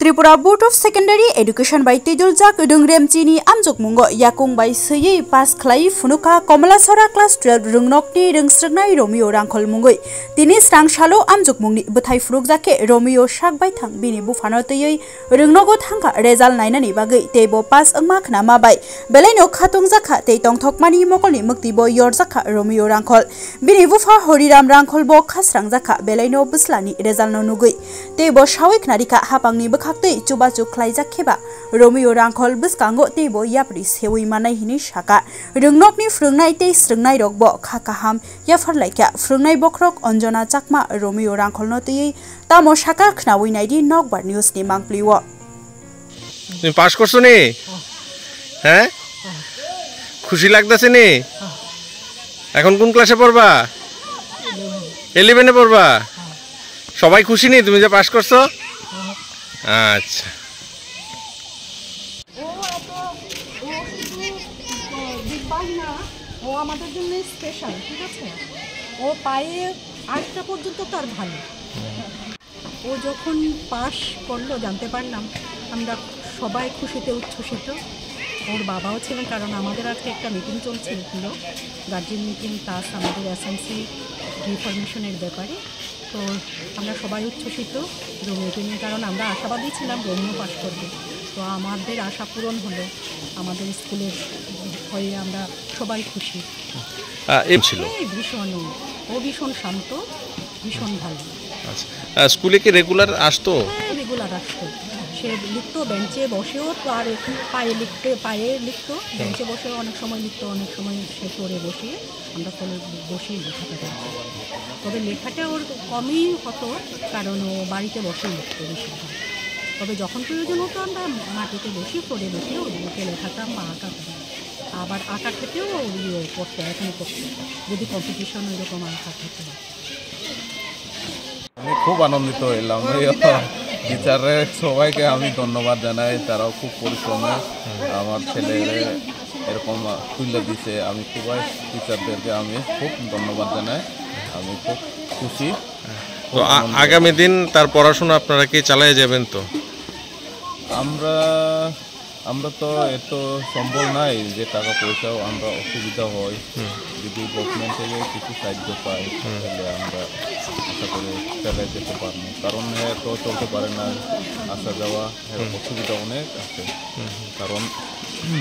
Tripura Board of Secondary Education by Tiduljak Dungrem Chini Amjuk Mungo Yakung by Suyi Pas Klai Funuka Komalasora Class 12 Rungnokni Rungsrnai Romeo Rangkol Mungoi Tini Strang Shalo Amjuk Mungni Butai Frugzake Romeo Shak by Tang Bini Bufanotoi Rungnogo Tangka Rezal Nainani Bagai Tebo Pas Angmak Nama by Beleno Katung Zaka Te Tong Tokmani Mokoli Muktibo Yorzaka Romeo Rangkol Bini Bufa Horiram Rangkol Bo Kasrang Zaka Beleno Buslani Rezal Nonugui Tebo Shawik Narika Hapangni Chuba Chuklaijak Keba Romeo Rangkol Buskango Tebo Yapris Hewi Manai Hini Shaka Rungnokni Frungnai Te Srungnai Rogbo Kakaham Yafar Laika Frungnai Bokrok Onjona Chakma Romeo Rangkol Noti Tamo Shaka Knawi Naidi Nogbar News Ni Mangpliwo তুমি pass করছো নি হ্যাঁ খুশি লাগতেছে নি এখন কোন ক্লাসে পড়বা 11 এ পড়বা সবাই খুশি নি তুমি যে পাস করছো আচ্ছা ও আমাদের জন্য স্পেশাল ঠিক আছে ও পায়ে আটটা পর্যন্ত তার ভালো ও যখন পাস করলো জানতে পারলাম আমরা সবাই খুশিতে উচ্ছ্বসিত ওর বাবাও ছিলেন কারণ আমাদের আজকে একটা মিটিং চলছিল গার্জিয়ান মিটিং প্লাস আমাদের এসএমসি রিফরমেশনের ব্যাপারে তো আমরা সবাই উচ্ছ্বসিত রোমিওকে নিয়ে কারণ আমরা আশাবাদী ছিলাম রোমিও পাস করবে তো আমাদের আশা পূরণ হলো আমাদের স্কুলের হয়ে আমরা সবাই খুশি ভীষণ ও ভীষণ শান্ত ভীষণ ভালো আচ্ছা স্কুলে কি রেগুলার আসতো রেগুলার আসতো সে লিখতো বেঞ্চে বসেও তো আর পায়ে লিখতো বেঞ্চে বসেও অনেক সময় লিখতো অনেক সময় সে পড়ে বসিয়ে আমরা ফলে বসেই লেখাটা করতাম তবে লেখাটা ওর কমই হতো কারণ ও বাড়িতে বসেই লিখতো বেশিরভাগ তবে যখন প্রয়োজন হতো আমরা মাটিতে বসে পড়ে বসে ওকে লেখাতাম বা আঁকাতাম আবার আঁকা খেতেও করতো এখনই করতো যদি কম্পিটিশন এরকম আঁকা খেতে আমি খুব আনন্দিত হইলাম টিচারের সবাইকে আমি ধন্যবাদ জানাই তারাও খুব পরিশ্রমে আমার ছেলেরে এরকম তুলে দিছে আমি খুবই টিচারদেরকে আমি খুব ধন্যবাদ জানাই আমি খুব খুশি তো আগামী দিন তার পড়াশোনা আপনারা কি চালিয়ে যাবেন তো আমরা তো এত সম্ভব নাই যে টাকা পয়সাও আমরা অসুবিধা হয় যদি গভর্নমেন্ট থেকে কিছু সাহায্য পাই তাহলে আমরা আশা করে চালিয়ে যেতে পারবো কারণ হ্যাঁ তো চলতে পারে না আসা যাওয়া অসুবিধা অনেক আছে কারণ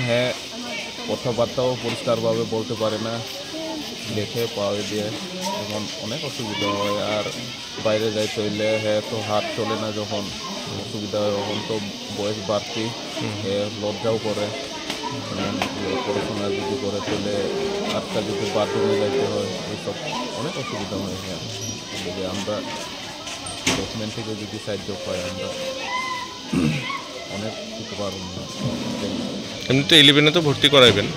হ্যাঁ কথাবার্তাও পরিষ্কারভাবে বলতে পারে না লেখে পাওয়া দিয়ে এখন অনেক অসুবিধা হয় আর বাইরে যাইতে হইলে হ্যাঁ তো হাত চলে না যখন অসুবিধা হয় তখন তো বয়স বাড়তি লজ্জাও করে পড়াশোনা যদি করে তাহলে আটটা যদি বাথরুমে যাইতে হয় এইসব অনেক অসুবিধা হয় হ্যাঁ আমরা গভর্নমেন্ট থেকে যদি সাহায্য পাই আমরা অনেক উপকার এমনি তো 11 এ তো ভর্তি করাইবেন